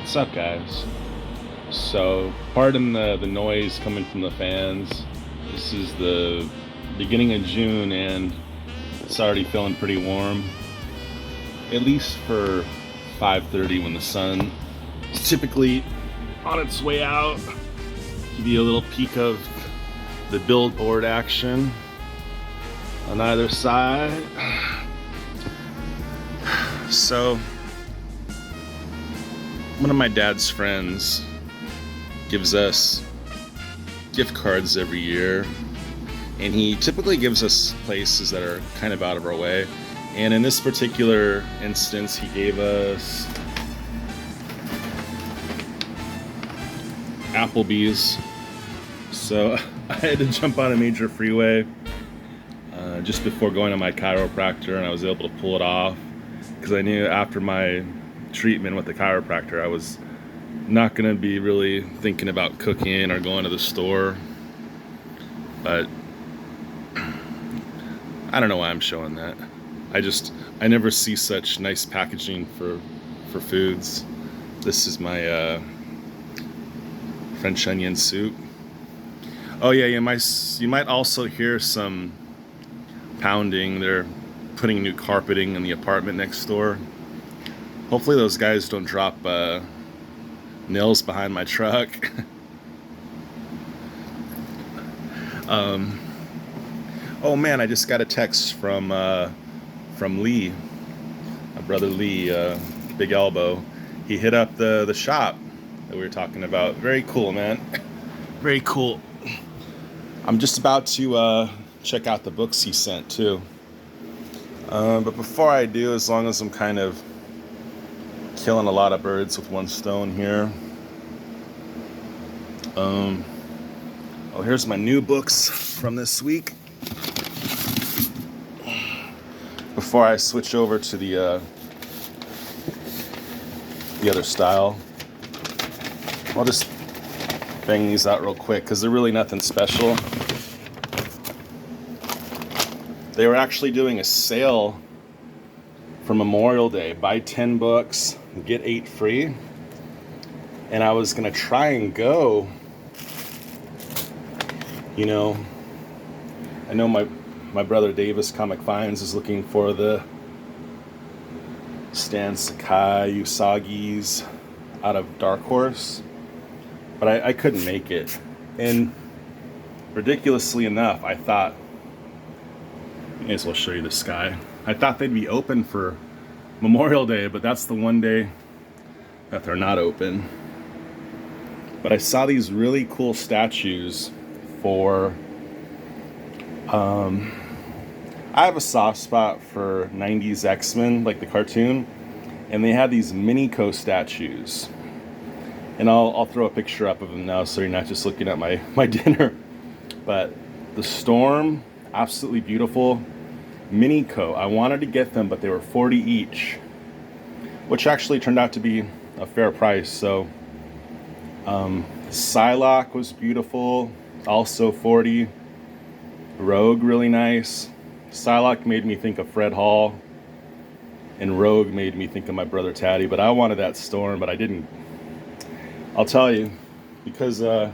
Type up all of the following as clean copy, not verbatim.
What's up, guys? So, pardon the noise coming from the fans. This is the beginning of June and it's already feeling pretty warm. At least for 5:30 when the sun is typically on its way out. Give you a little peek of the billboard action on either side. So, one of my dad's friends gives us gift cards every year, and he typically gives us places that are kind of out of our way. And in this particular instance, he gave us Applebee's. So I had to jump on a major freeway just before going to my chiropractor, and I was able to pull it off because I knew after my treatment with the chiropractor I was not going to be really thinking about cooking or going to the store. But I don't know why I'm showing that. I never see such nice packaging for foods. This is my French onion soup. Oh yeah, you might also hear some pounding. They're putting new carpeting in the apartment next door. Hopefully those guys don't drop nails behind my truck. Oh man, I just got a text from Lee, my brother Lee, Big Elbow. He hit up the shop that we were talking about. Very cool, man. Very cool. I'm just about to check out the books he sent too. But before I do, as long as I'm kind of killing a lot of birds with one stone here. Oh, here's my new books from this week. Before I switch over to the other style, I'll just bang these out real quick because they're really nothing special. They were actually doing a sale for Memorial Day. Buy 10 books, get 8 free. And I was gonna try and go. You know, I know my brother Davis Comic Finds is looking for the Stan Sakai Usagi's out of Dark Horse, but I couldn't make it. And ridiculously enough, I thought, may as well show you the sky. I thought they'd be open for Memorial Day, but that's the one day that they're not open. But I saw these really cool statues for I have a soft spot for 90s X-Men, like the cartoon, and they had these Minico statues. And I'll throw a picture up of them now so you're not just looking at my dinner. But the Storm, absolutely beautiful. Minico, I wanted to get them, but they were 40 each, which actually turned out to be a fair price. So Psylocke was beautiful, also 40. Rogue, really nice. Psylocke made me think of Fred Hall, and Rogue made me think of my brother Taddy, but I wanted that Storm, but I didn't. I'll tell you, because I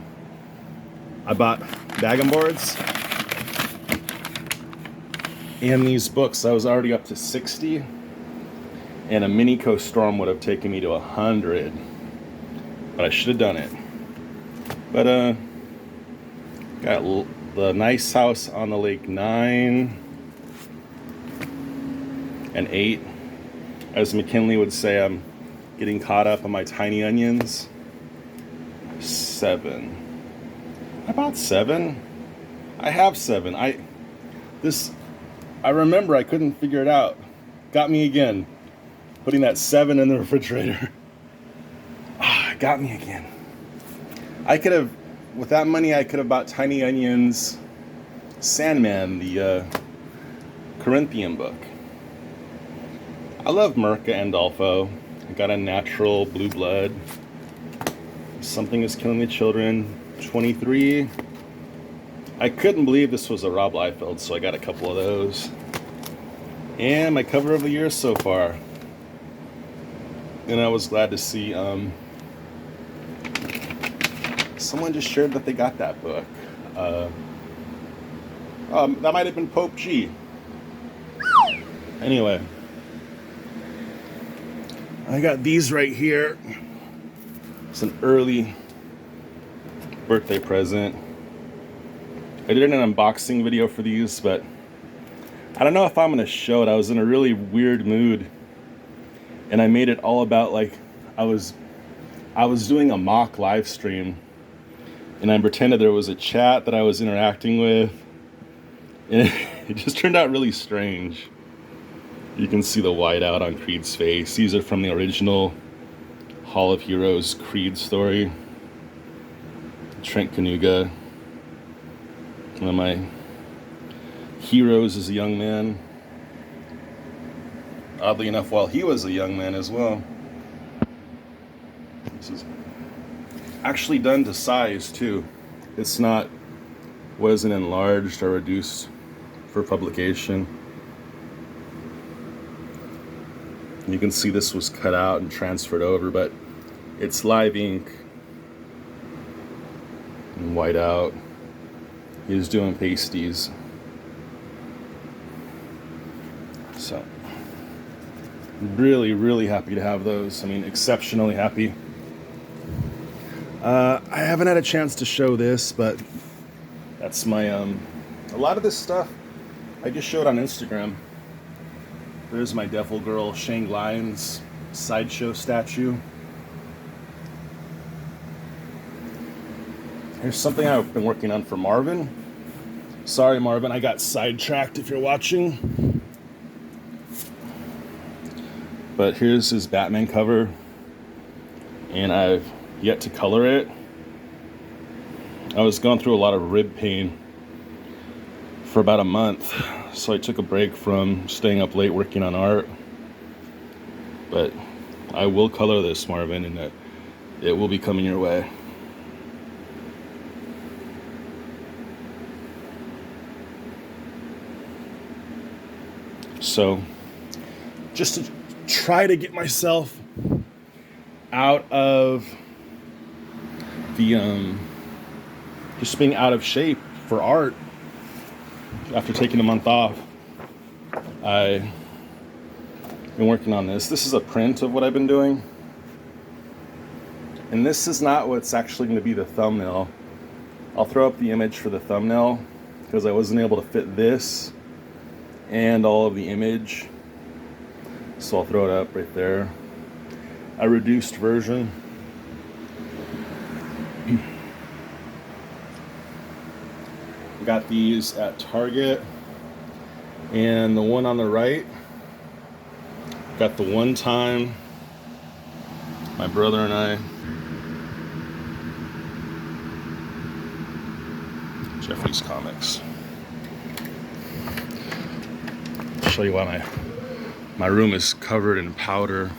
bought Daggum boards and these books, I was already up to 60, and a Minico Storm would have taken me to 100, but I should have done it. But got the Nice House on the Lake 9 and 8. As McKinley would say, I'm getting caught up on my tiny onions. 7. I bought 7. I have 7. I remember I couldn't figure it out. Got me again. Putting that 7 in the refrigerator. Got me again. I could have, with that money, I could have bought Tiny Onions, Sandman, the Corinthian book. I love Mirka Andolfo. I got a natural blue blood. Something is Killing the Children, 23. I couldn't believe this was a Rob Liefeld, so I got a couple of those. And my cover of the year so far. And I was glad to see Someone just shared that they got that book. That might have been Pope G. Anyway, I got these right here. It's an early birthday present. I did an unboxing video for these, but I don't know if I'm gonna show it. I was in a really weird mood, and I made it all about like I was doing a mock live stream, and I pretended there was a chat that I was interacting with, and it just turned out really strange. You can see the whiteout on Creed's face. These are from the original Hall of Heroes Creed story. Trent Kanuga, one of my heroes as a young man. Oddly enough, while he was a young man as well. This is actually done to size too. It's not, wasn't enlarged or reduced for publication. You can see this was cut out and transferred over, but it's live ink and white out. He's doing pasties. So, really, really happy to have those. I mean, exceptionally happy. I haven't had a chance to show this, but that's my, a lot of this stuff I just showed on Instagram. There's my Devil Girl Shang Lions sideshow statue. Here's something I've been working on for Marvin. Sorry, Marvin, I got sidetracked if you're watching. But here's his Batman cover, and I've yet to color it. I was going through a lot of rib pain for about a month, so I took a break from staying up late working on art. But I will color this, Marvin, and it will be coming your way. So, just to try to get myself out of the just being out of shape for art after taking a month off, I've been working on this. This is a print of what I've been doing, and this is not what's actually going to be the thumbnail. I'll throw up the image for the thumbnail because I wasn't able to fit this and all of the image, so I'll throw it up right there. A reduced version. Got these at Target, and the one on the right, got the one time my brother and I, Jeffrey's Comics. I'll show you why my room is covered in powder.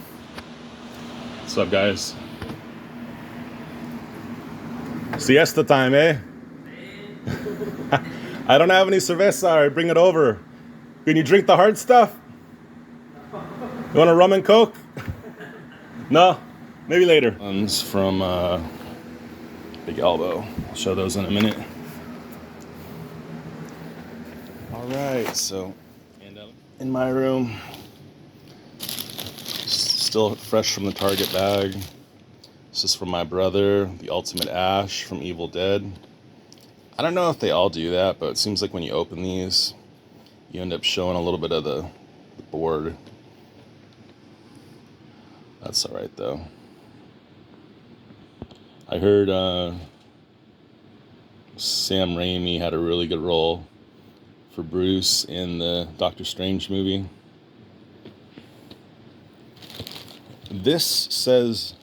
What's up, guys? Siesta time, eh? I don't have any cerveza. All right, bring it over. Can you drink the hard stuff? You want a rum and coke? No? Maybe later. One's from Big Elbow. I'll show those in a minute. All right, so in my room, still fresh from the Target bag. This is from my brother, the Ultimate Ash from Evil Dead. I don't know if they all do that, but it seems like when you open these, you end up showing a little bit of the board. That's all right, though. I heard Sam Raimi had a really good role for Bruce in the Doctor Strange movie. This says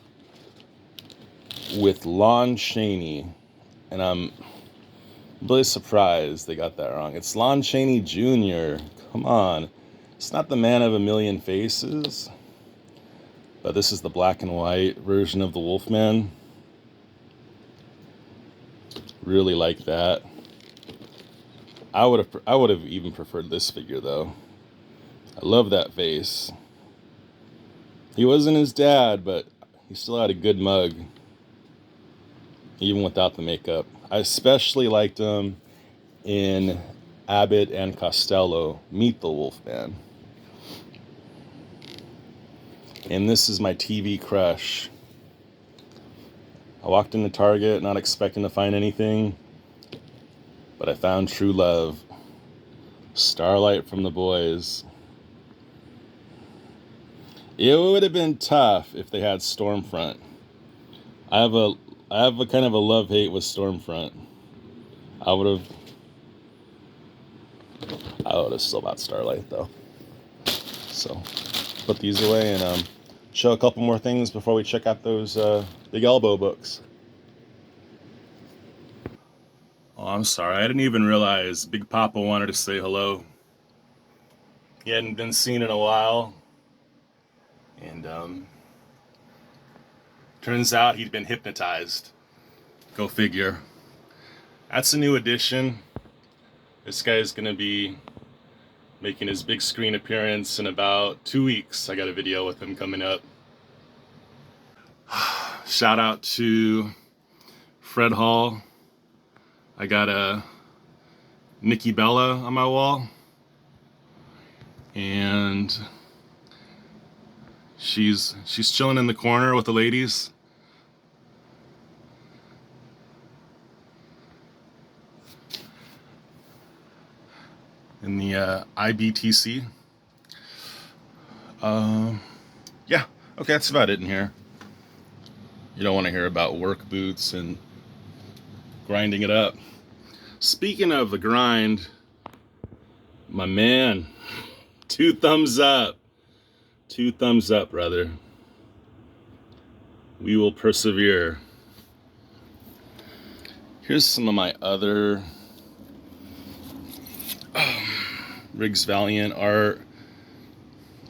with Lon Chaney, and I'm really surprised they got that wrong. It's Lon Chaney Jr. Come on. It's not the Man of a Million Faces, but this is the black and white version of the Wolfman. Really like that. I would have even preferred this figure, though. I love that face. He wasn't his dad, but he still had a good mug. even without the makeup. I especially liked him in Abbott and Costello, Meet the Wolfman. And this is my TV crush. I walked into Target not expecting to find anything, but I found true love. Starlight from The Boys. It would have been tough if they had Stormfront. I have a kind of a love-hate with Stormfront. I would have still bought Starlight though. So put these away and show a couple more things before we check out those Big Elbow books. Oh, I'm sorry. I didn't even realize Big Papa wanted to say hello. He hadn't been seen in a while. And turns out he'd been hypnotized. Go figure. That's a new addition. This guy's gonna be making his big screen appearance in about 2 weeks. I got a video with him coming up. Shout out to Fred Hall. I got a Nikki Bella on my wall. And she's chilling in the corner with the ladies. In the IBTC. Yeah, okay, that's about it in here. You don't want to hear about work boots and grinding it up. Speaking of the grind, my man, 2 thumbs up. 2 thumbs up, brother. We will persevere. Here's some of my other Riggs Valiant art.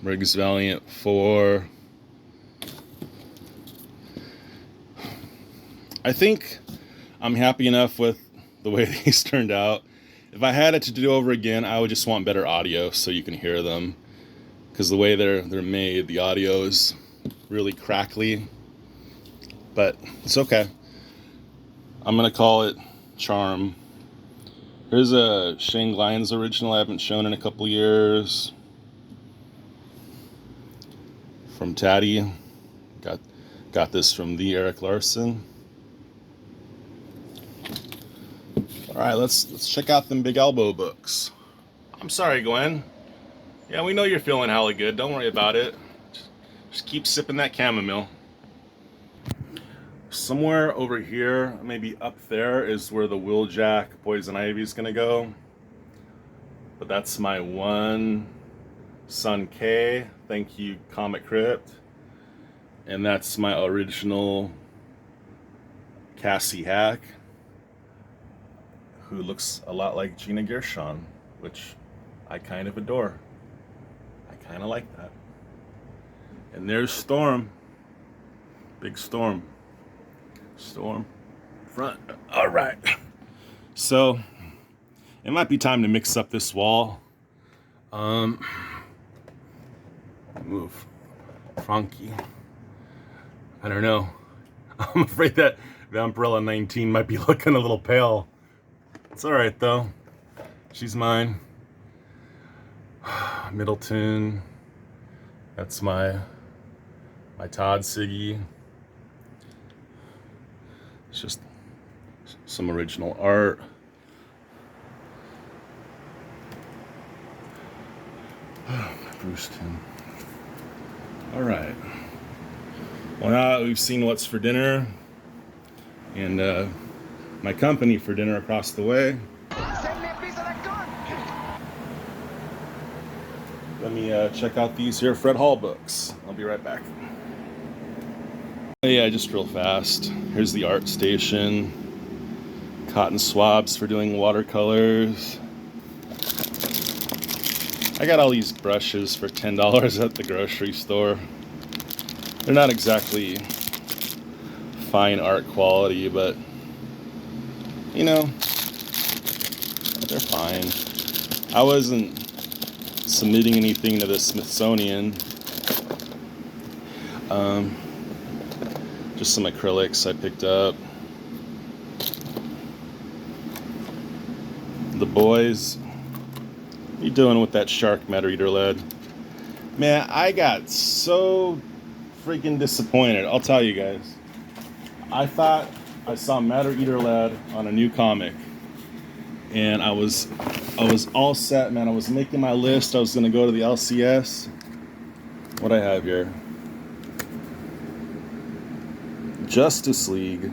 Riggs Valiant 4. I think I'm happy enough with the way these turned out. If I had it to do over again, I would just want better audio so you can hear them. Because the way they're made, the audio is really crackly. But it's okay. I'm going to call it charm. Here's a Shane Glines original I haven't shown in a couple years. From Taddy. Got this from the Eric Larson. Alright, let's check out them Big Elbow books. I'm sorry, Gwen. Yeah, we know you're feeling hella good. Don't worry about it. Just keep sipping that chamomile. Somewhere over here, maybe up there, is where the Wheeljack Poison Ivy is gonna go. But that's my one Son K. Thank you, Comic Crypt. And that's my original Cassie Hack, who looks a lot like Gina Gershon, which I kind of adore. I kind of like that. And there's Storm. Big Storm. Storm front. All right. So it might be time to mix up this wall. Move. Frankie. I don't know. I'm afraid that the Umbrella 19 might be looking a little pale. It's all right though. She's mine. Middleton. That's my Todd Siggy. It's just some original art. Bruce Timm. All right. Well, now that we've seen what's for dinner and my company for dinner across the way, let me check out these here Fred Hall books. I'll be right back. Yeah, just real fast. Here's the art station. Cotton swabs for doing watercolors. I got all these brushes for $10 at the grocery store. They're not exactly fine art quality, but you know, they're fine. I wasn't submitting anything to the Smithsonian. Just some acrylics I picked up. boys? What you doing with that shark Matter Eater lead? Man, I got so freaking disappointed. I'll tell you guys. I thought I saw Matter Eater lead on a new comic, and I was all set, man. I was making my list. I was gonna go to the LCS. What I have here? Justice League.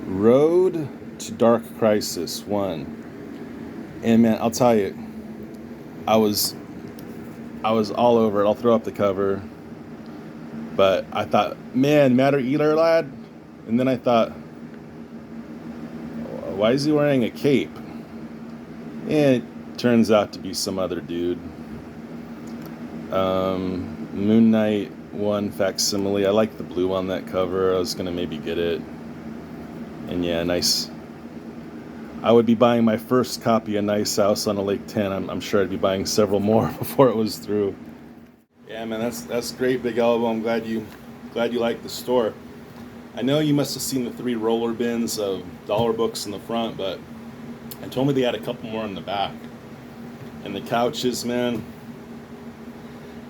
Road to Dark Crisis 1. And man, I'll tell you, I was all over it. I'll throw up the cover. But I thought, man, Matter Eater lad. And then I thought, why is he wearing a cape? And it turns out to be some other dude. Moon Knight 1 facsimile. I like the blue on that cover. I was gonna maybe get it. And yeah, nice. I would be buying my first copy of Nice House on a Lake 10. I'm sure I'd be buying several more before it was through. Yeah, man, that's great, Big Elbow. I'm glad you liked the store. I know you must have seen the 3 roller bins of dollar books in the front, but I told me they had a couple more in the back. And the couches, man,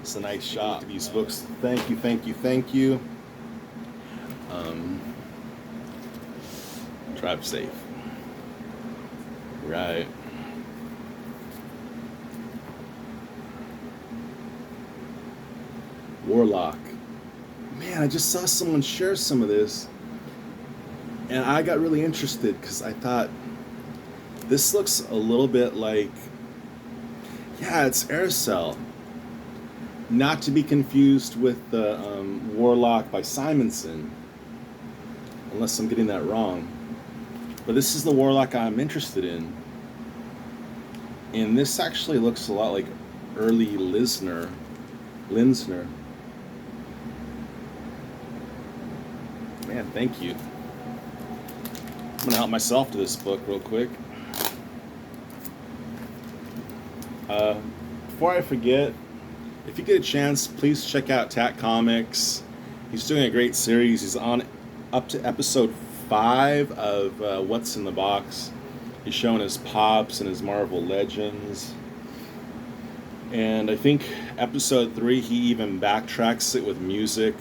it's a nice shop. These books, thank you. Drive safe. Right. Warlock. Man, I just saw someone share some of this, and I got really interested because I thought this looks a little bit like, yeah, it's Aircell. Not to be confused with the Warlock by Simonson, unless I'm getting that wrong. But this is the Warlock I'm interested in. And this actually looks a lot like early Linsner. Man, thank you. I'm gonna help myself to this book real quick. Before I forget, if you get a chance, please check out Tat Comics. He's doing a great series. He's on up to episode 5 of What's in the Box. He's showing his Pops and his Marvel Legends. And I think episode 3, he even backtracks it with music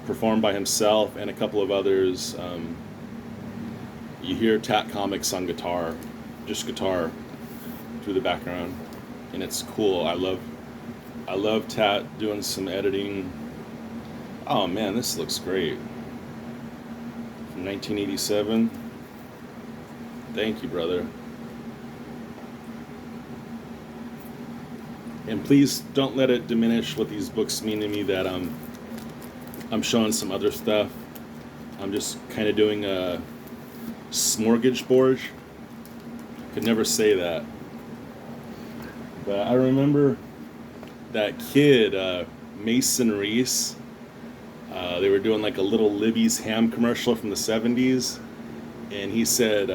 performed by himself and a couple of others. You hear Tat Comics on guitar, just guitar through the background. And it's cool. I love Tat doing some editing. Oh man, this looks great. From 1987. Thank you, brother. And please don't let it diminish what these books mean to me that I'm showing some other stuff. I'm just kind of doing a smorgasbord. Could never say that. But I remember that kid, Mason Reese. They were doing like a Little Libby's ham commercial from the 70s. And he said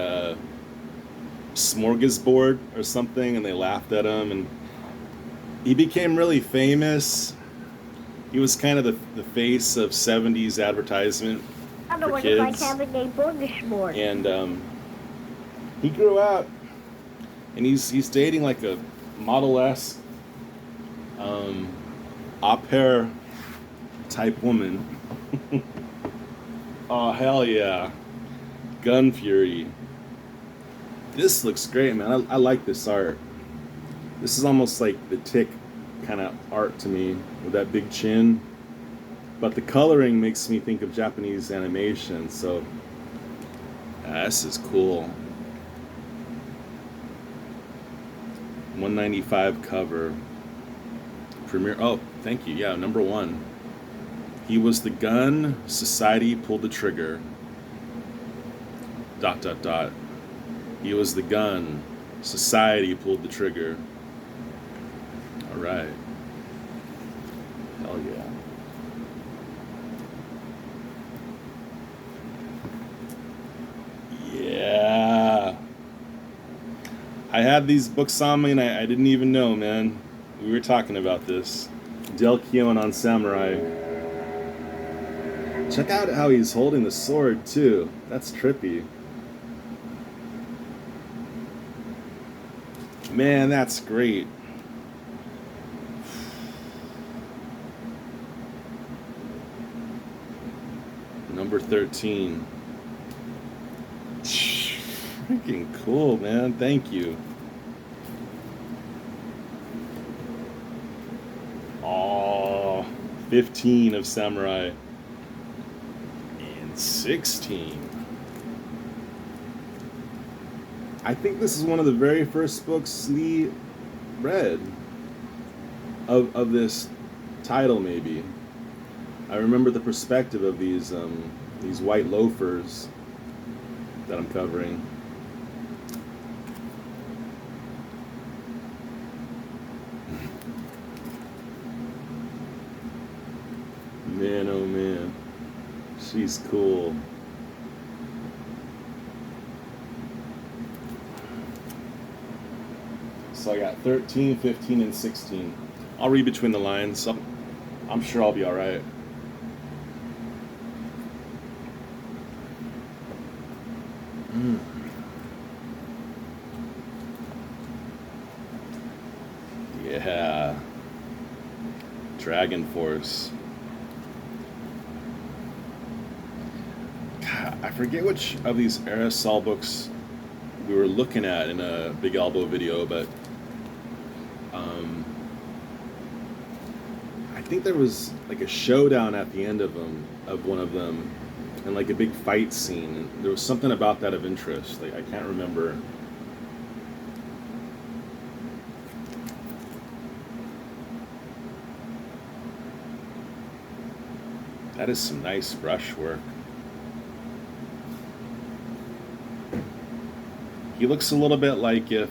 smorgasbord or something, and they laughed at him. And he became really famous. He was kind of the face of 70s advertisement for kids. Like having a smorgasbord. And he grew up, and he's dating like a Model S au pair type woman. Oh, hell yeah. Gun Fury. This looks great, man. I like this art. This is almost like the Tick kind of art to me, with that big chin. But the coloring makes me think of Japanese animation, so this is cool. 195 cover. Premiere. Oh, thank you. Yeah, number 1. He was the gun, society pulled the trigger. ... He was the gun, society pulled the trigger. All right. Hell yeah. Yeah. I had these books on me and I didn't even know, man. We were talking about this. Del Keown on Samurai. Check out how he's holding the sword, too. That's trippy. Man, that's great. Number 13. Freaking cool, man. Thank you. Oh, 15 of Samurai. And 16. I think this is one of the very first books Lee read of this title, maybe. I remember the perspective of these white loafers that I'm covering. Man, oh man, she's cool. So I got 13, 15, and 16. I'll read between the lines. I'm sure I'll be all right. Yeah. Dragon Force. God, I forget which of these Aerosol books we were looking at in a Big Elbow video, but I think there was like a showdown at the end of one of them, and like a big fight scene. And there was something about that of interest. Like I can't remember. That is some nice brushwork. He looks a little bit like if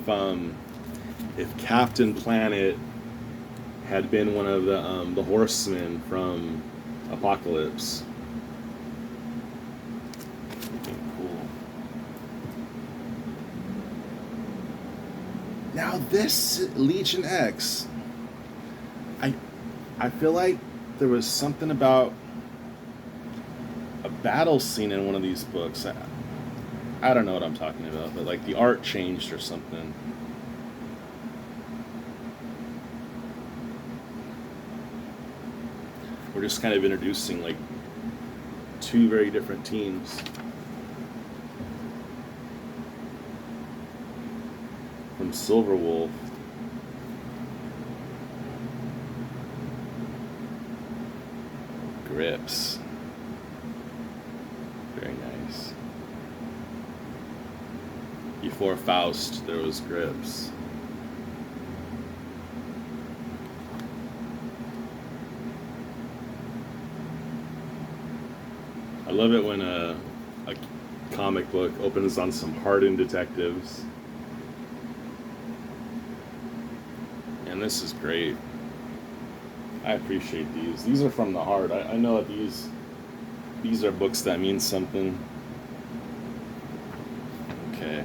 Captain Planet had been one of the horsemen from Apocalypse. Okay, cool. Now this Legion X, I feel like there was something about a battle scene in one of these books. I don't know what I'm talking about, but like the art changed or something. We're just kind of introducing like two very different teams. From Silverwolf. Grips. Very nice. Before Faust, there was Grips. I love it when a comic book opens on some hardened detectives. And this is great. I appreciate these. These are from the heart. I know that these are books that mean something. Okay.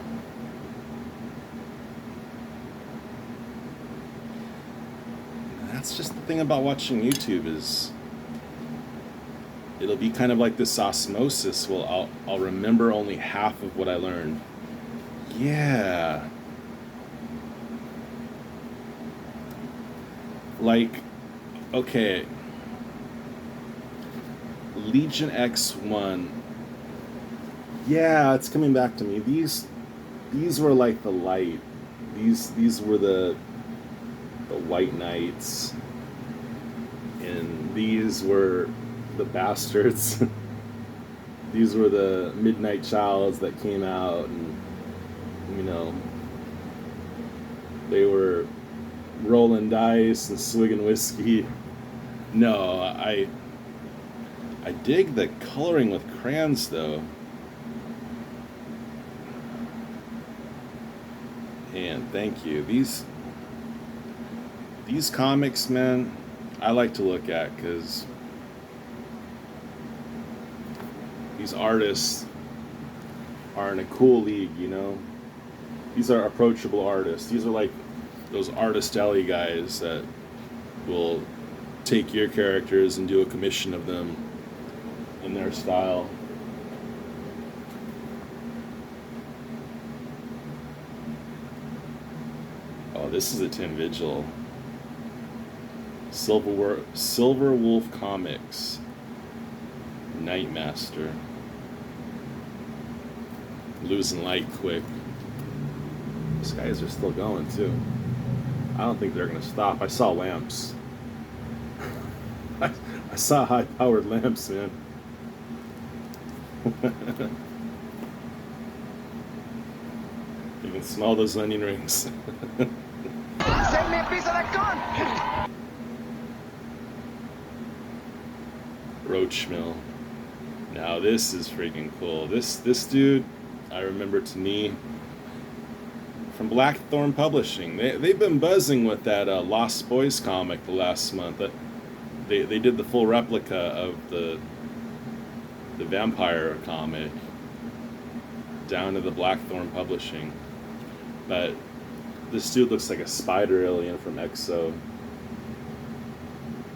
That's just the thing about watching YouTube is it'll be kind of like this osmosis. Well, I'll remember only half of what I learned. Yeah. Like, okay. Legion X1. Yeah, it's coming back to me. These were like the light. These were the White Knights. And these were the bastards. These were the Midnight Childs that came out, and you know, they were rolling dice and swigging whiskey. No, I dig the coloring with crayons though. And thank you. These comics, man, I like to look at because these artists are in a cool league, you know? These are approachable artists. These are like those artist alley guys that will take your characters and do a commission of them in their style. Oh, this is a Tim Vigil. Silver Wolf Comics. Nightmaster. Losing light quick. These guys are still going too. I don't think they're gonna stop. I saw lamps. I saw high-powered lamps, man. You can smell those onion rings. Send me a piece of that gun! Roachmill. Now this is freaking cool. This dude, I remember to me from Blackthorn Publishing. They've been buzzing with that Lost Boys comic the last month. They did the full replica of the vampire comic down to the Blackthorn Publishing. But this dude looks like a spider alien from EXO.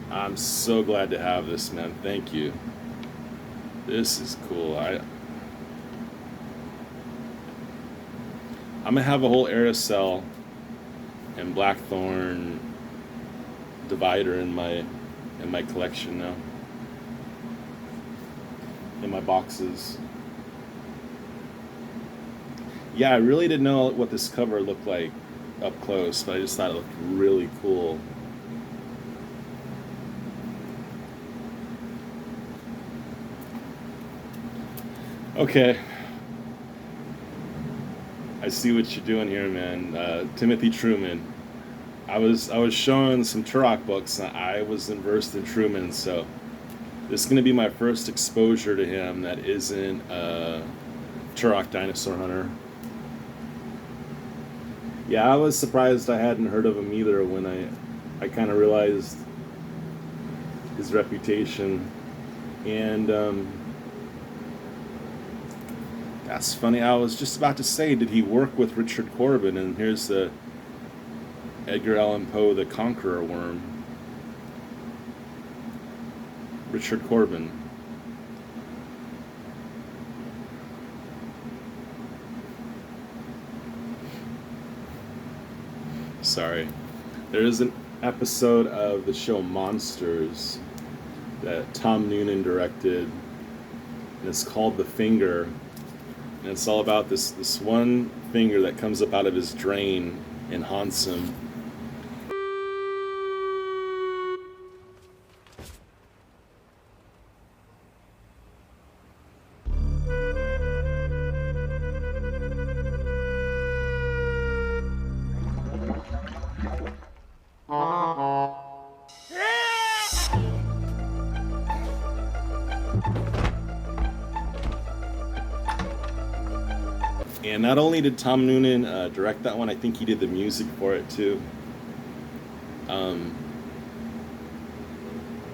I'm so glad to have this, man. Thank you. This is cool. I'm gonna have a whole Aerosol and Blackthorn divider in my collection now. In my boxes. Yeah, I really didn't know what this cover looked like up close, but I just thought it looked really cool. Okay. I see what you're doing here, man. Timothy Truman. I was showing some Turok books, and I was versed in Truman, so this is going to be my first exposure to him that isn't Turok Dinosaur Hunter. Yeah, I was surprised I hadn't heard of him either when I kind of realized his reputation. And that's funny. I was just about to say, did he work with Richard Corbin? And here's the Edgar Allan Poe, The Conqueror Worm. Richard Corbin. Sorry. There is an episode of the show Monsters that Tom Noonan directed, and it's called The Finger. And it's all about this one finger that comes up out of his drain and haunts him. And not only did Tom Noonan direct that one, I think he did the music for it too.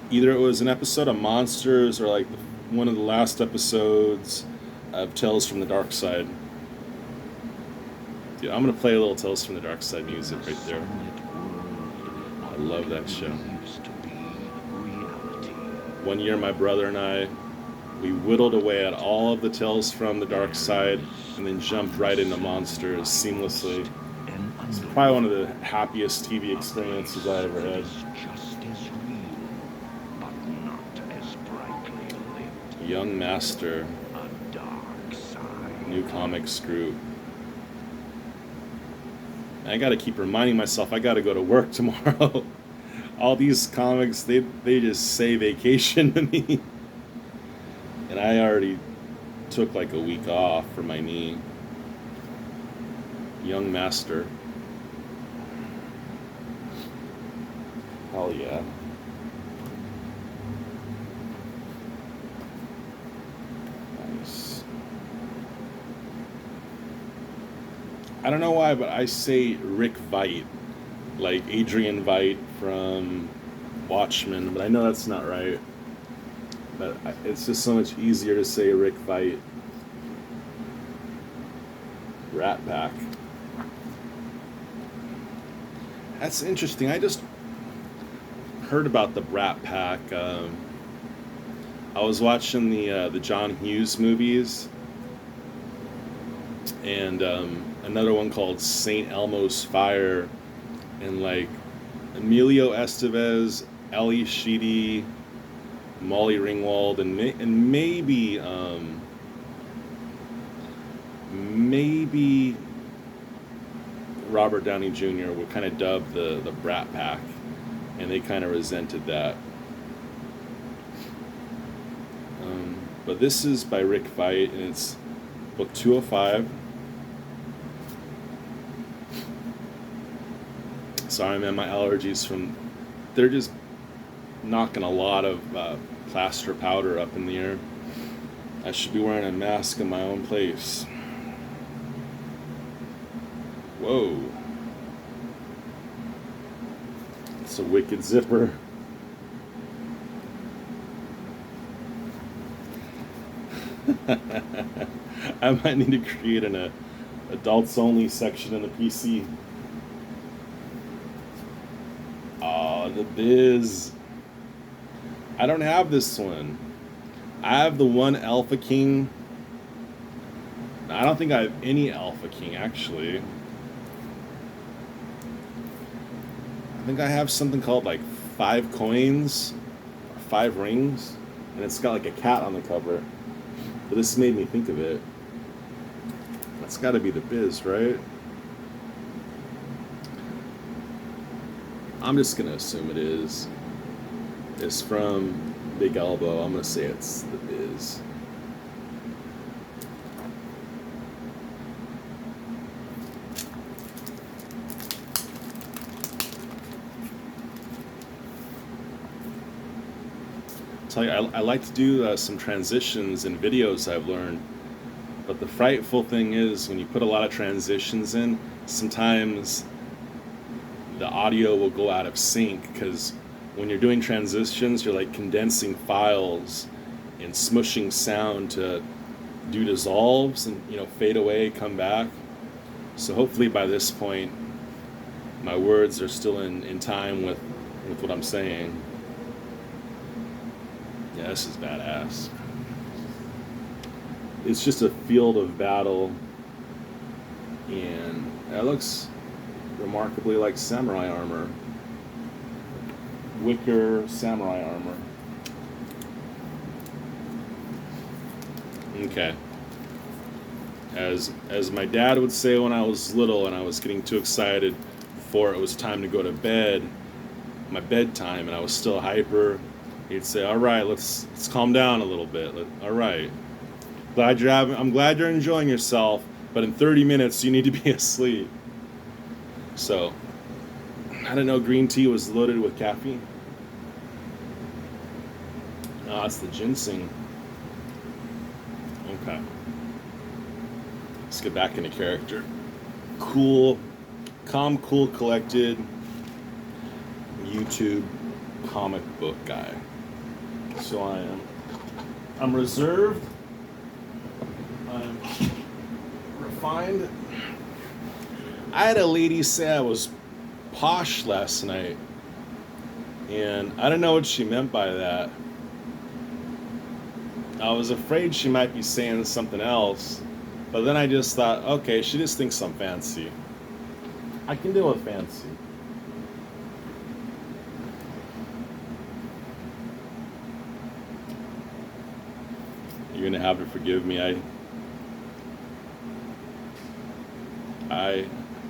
Either it was an episode of Monsters or like one of the last episodes of Tales from the Dark Side. Dude, I'm gonna play a little Tales from the Dark Side music right there. I love that show. One year my brother and I, we whittled away at all of the Tales from the Dark Side and then jumped right into Monsters seamlessly. It's probably one of the happiest TV experiences I ever had. Young Master, New Comics Group. I gotta keep reminding myself I gotta go to work tomorrow. All these comics, they just say vacation to me. And I already took like a week off for my knee. Young Master. Hell yeah. Nice. I don't know why, but I say Rick Veidt, like Adrian Veidt from Watchmen, but I know that's not right. But it's just so much easier to say Rick Veidt. Rat Pack. That's interesting. I just heard about the Rat Pack. I was watching the John Hughes movies, and another one called St. Elmo's Fire and like Emilio Estevez, Ellie Sheedy, Molly Ringwald, and maybe Robert Downey Jr. were kind of dubbed the Brat Pack, and they kind of resented that. But this is by Rick Veit, and it's book 205. Sorry, man, my allergies they're just knocking a lot of plaster powder up in the air. I should be wearing a mask in my own place. Whoa. It's a wicked zipper. I might need to create an adults only section in the PC. Oh, the Biz. I don't have this one. I have the one Alpha King. I don't think I have any Alpha King, actually. I think I have something called like 5 coins or 5 rings, and it's got like a cat on the cover. But this made me think of it. That's got to be the Biz, right? I'm just going to assume it is. It's from Big Elbow. I'm going to say it's the Biz. Tell you, I like to do some transitions in videos I've learned, but the frightful thing is when you put a lot of transitions in, sometimes the audio will go out of sync, because when you're doing transitions, you're like condensing files and smushing sound to do dissolves and, you know, fade away, come back. So hopefully by this point, my words are still in time with what I'm saying. Yeah, this is badass. It's just a field of battle, and that looks remarkably like samurai armor. Wicker samurai armor. Okay. As my dad would say when I was little and I was getting too excited before it was time to go to bed, my bedtime, and I was still hyper, he'd say, "All right, let's calm down a little bit. All right. I'm glad you're enjoying yourself, but in 30 minutes you need to be asleep." So, I didn't know green tea was loaded with caffeine. Oh, it's the ginseng. Okay. Let's get back into character. Cool, calm, cool, collected YouTube comic book guy. So I'm reserved. I'm refined. I had a lady say I was posh last night, and I don't know what she meant by that. I was afraid she might be saying something else, but then I just thought, okay, she just thinks I'm fancy. I can deal with fancy. You're gonna have to forgive me.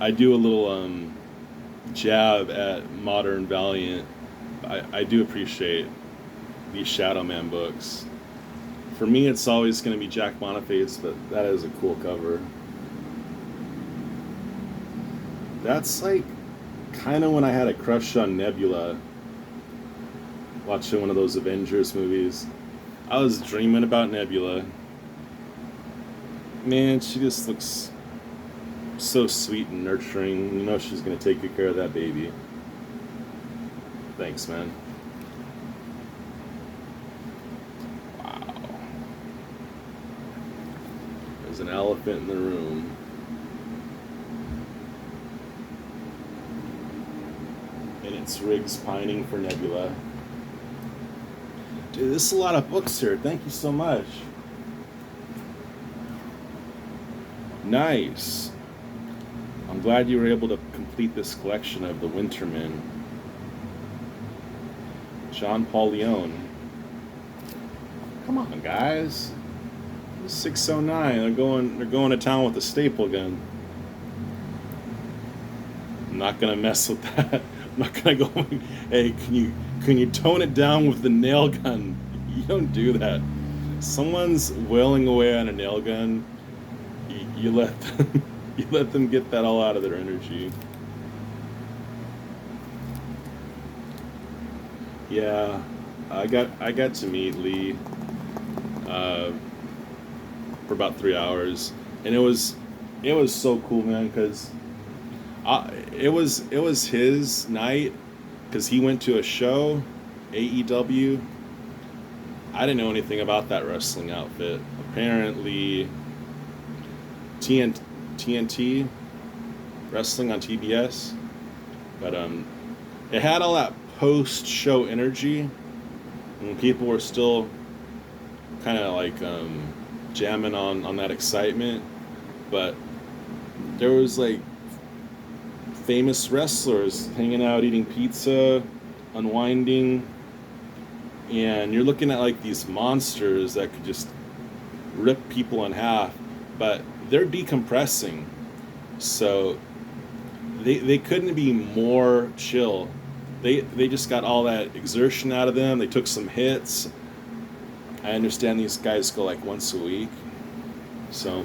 I do a little jab at modern Valiant. I do appreciate these Shadow Man books. For me, it's always going to be Jack Boniface, but that is a cool cover. That's like kind of when I had a crush on Nebula, watching one of those Avengers movies. I was dreaming about Nebula. Man, she just looks so sweet and nurturing. You know she's going to take good care of that baby. Thanks, man. Wow. There's an elephant in the room. And it's Riggs pining for Nebula. Dude, this is a lot of books here. Thank you so much. Nice. I'm glad you were able to complete this collection of the Wintermen. John Paul Leon. Come on, guys. 609. They're going to town with a staple gun. I'm not gonna mess with that. I'm not gonna go. Hey, can you tone it down with the nail gun? You don't do that. Someone's wailing away on a nail gun. You let them. You let them get that all out of their energy. Yeah, I got to meet Lee for about 3 hours, and it was so cool, man, because it was his night, because he went to a show, AEW. I didn't know anything about that wrestling outfit. Apparently, TNT wrestling on TBS, but it had all that post-show energy, and people were still kind of like jamming on that excitement, but there was like famous wrestlers hanging out, eating pizza, unwinding, and you're looking at like these monsters that could just rip people in half, but they're decompressing, so they couldn't be more chill. They just got all that exertion out of them. They took some hits. I understand these guys go like once a week, so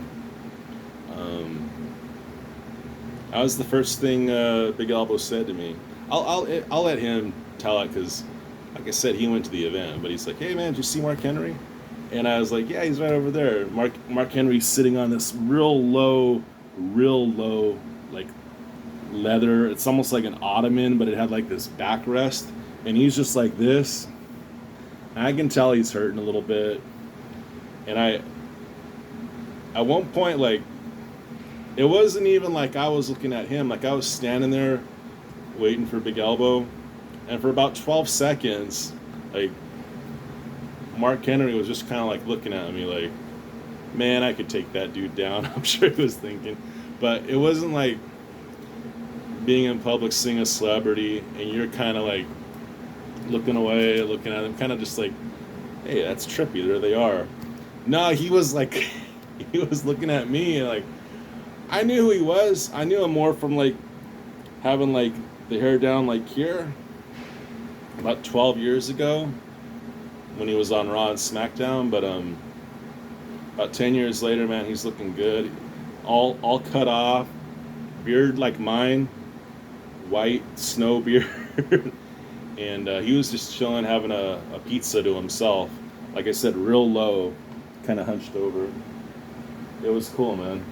that was the first thing Big Elbow said to me. I'll let him tell it, because like I said, he went to the event, but he's like, "Hey man, did you see Mark Henry?" And I was like, "Yeah, he's right over there." Mark Henry's sitting on this real low, like leather. It's almost like an ottoman, but it had like this backrest, and he's just like this. I can tell he's hurting a little bit, and at one point, like, it wasn't even like I was looking at him. Like, I was standing there waiting for Big Elbow, and for about 12 seconds, like, Mark Henry was just kind of like looking at me like, man, I could take that dude down. I'm sure he was thinking, but it wasn't like being in public seeing a celebrity and you're kind of like looking away, looking at them, kind of just like, hey, that's trippy, there they are. No, he was like, he was looking at me, and like, I knew who he was. I knew him more from like having like the hair down like here about 12 years ago when he was on Raw and SmackDown, but about 10 years later, man, he's looking good, all cut off, beard like mine, white snow beard. And he was just chilling, having a pizza to himself. Like I said, real low, kind of hunched over. It was cool, man.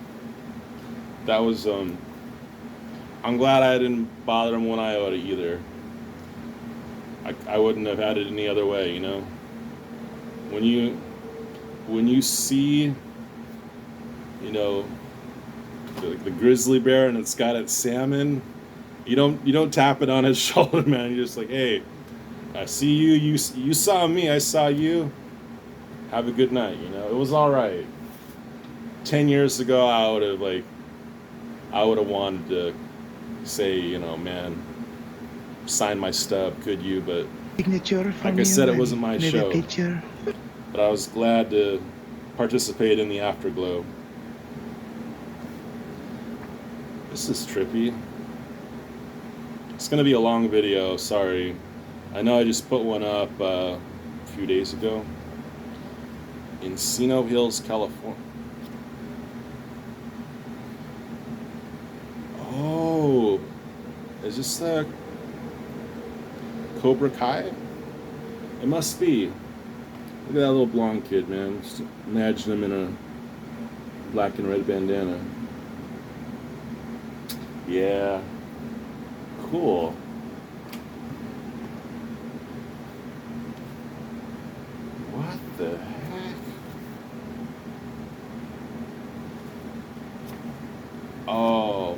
That was, I'm glad I didn't bother him one iota either. I wouldn't have had it any other way, you know? When you see, you know, the grizzly bear and it's got its salmon, you don't tap it on his shoulder, man. You're just like, hey, I see you. You saw me. I saw you. Have a good night. You know, it was all right. 10 years ago, I would have wanted to say, you know, man, sign my stub, could you? But like I said, it wasn't my show. But I was glad to participate in the afterglow. This is trippy. It's going to be a long video, sorry. I know I just put one up a few days ago. Encino Hills, California. Oh, is this the Cobra Kai? It must be. Look at that little blonde kid, man. Just imagine him in a black and red bandana. Yeah. Cool. What the heck? Oh.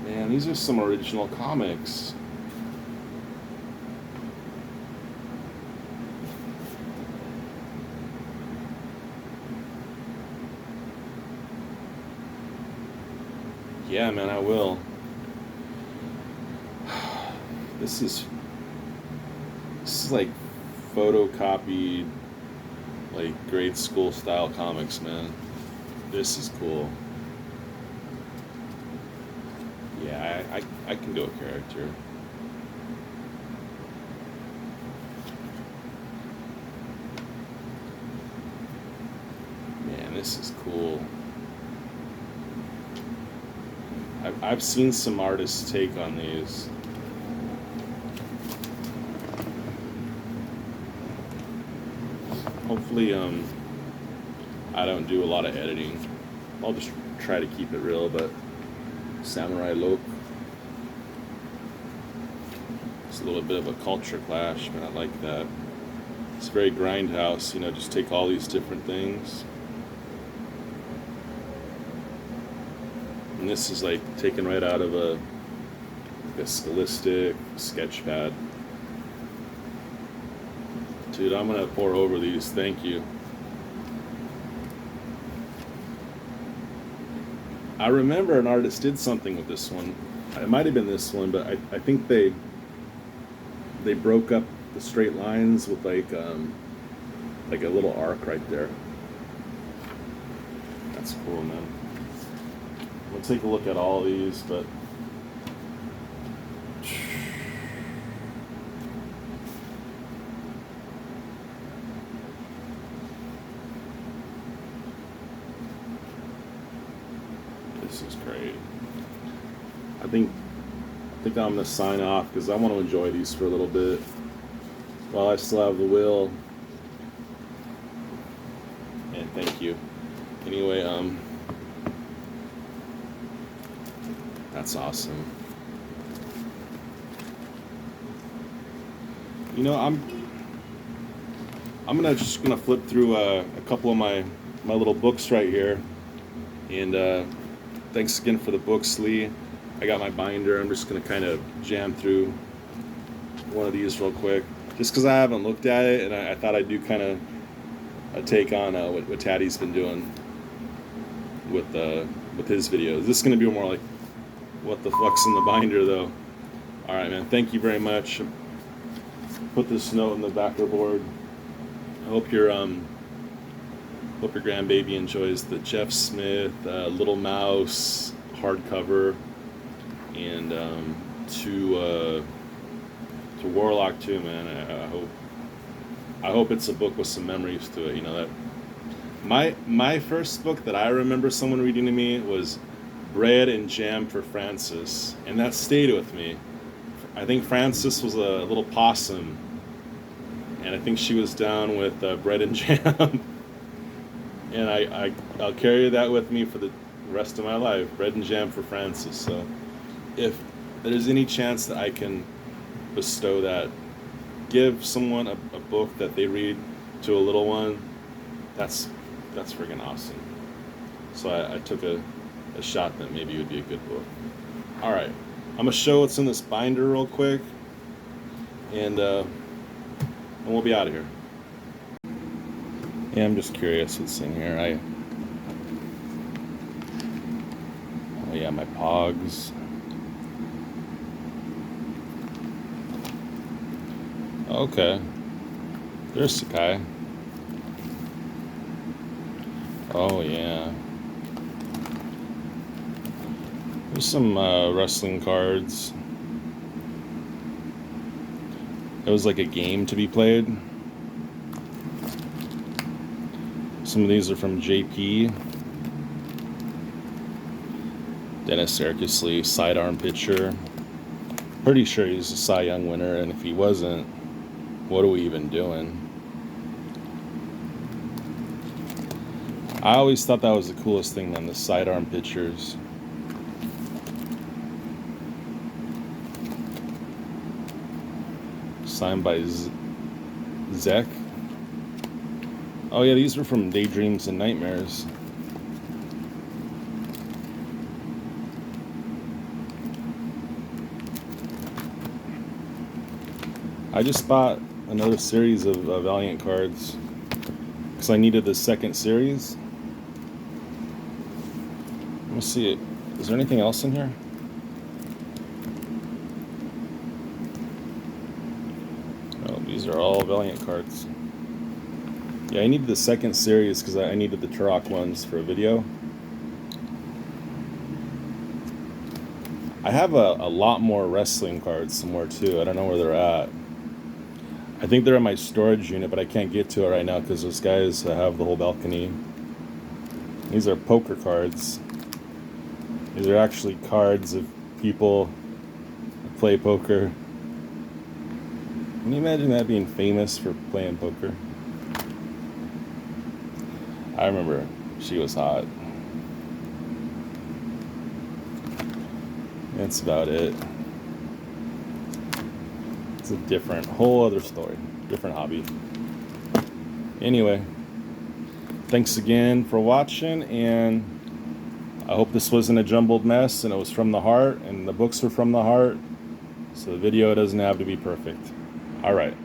Man, these are some original comics. Yeah, man, I will. This is like photocopied, like grade school style comics, man. This is cool. Yeah, I can go character. Man, this is cool. I've seen some artists take on these. Hopefully, I don't do a lot of editing. I'll just try to keep it real, but Samurai Loc. It's a little bit of a culture clash, but I like that. It's very grindhouse, you know, just take all these different things. And this is like taken right out of a Scholastic sketch pad. Dude, I'm gonna pour over these, thank you. I remember an artist did something with this one. It might have been this one, but I think they broke up the straight lines with like a little arc right there. That's cool, man. We'll take a look at all these, but this is great. I think I'm gonna sign off because I want to enjoy these for a little bit while I still have the will. And thank you. Anyway, that's awesome. You know, I'm just gonna flip through a couple of my little books right here, and thanks again for the books, Lee. I got my binder. I'm just gonna kind of jam through one of these real quick, just because I haven't looked at it, and I thought I'd do kind of a take on what Taddy's been doing with his videos. This is gonna be more like what the fuck's in the binder, though. All right, man. Thank you very much. Put this note in the back of the board. I hope your grandbaby enjoys the Jeff Smith Little Mouse hardcover, and to Warlock too, man. I hope it's a book with some memories to it. You know that my first book that I remember someone reading to me was Bread and Jam for Frances, and that stayed with me. I think Frances was a little possum, and I think she was down with bread and jam. And I'll carry that with me for the rest of my life. Bread and jam for Frances. So if there's any chance that I can bestow that, give someone a book that they read to a little one, that's freaking awesome. So I took a shot that maybe it would be a good book. All right, I'm gonna show what's in this binder real quick, and we'll be out of here. Yeah, I'm just curious what's in here. Oh yeah, my Pogs. Okay, there's Sakai. Oh yeah. There's some wrestling cards. It was like a game to be played. Some of these are from JP. Dennis Erkisley, sidearm pitcher. Pretty sure he's a Cy Young winner, and if he wasn't, what are we even doing? I always thought that was the coolest thing, man, the sidearm pitchers. Signed by Zek. Oh yeah, these were from Daydreams and Nightmares. I just bought another series of Valiant cards because I needed the second series. Let me see it. Is there anything else in here? Oh, these are all Valiant cards. Yeah, I needed the second series because I needed the Turok ones for a video. I have a lot more wrestling cards somewhere too. I don't know where they're at. I think they're in my storage unit, but I can't get to it right now because those guys have the whole balcony. These are poker cards. These are actually cards of people that play poker. Can you imagine that being famous for playing poker? I remember she was hot. That's about it. It's a different, whole other story, different hobby. Anyway, thanks again for watching, and I hope this wasn't a jumbled mess and it was from the heart and the books are from the heart, so the video doesn't have to be perfect. All right.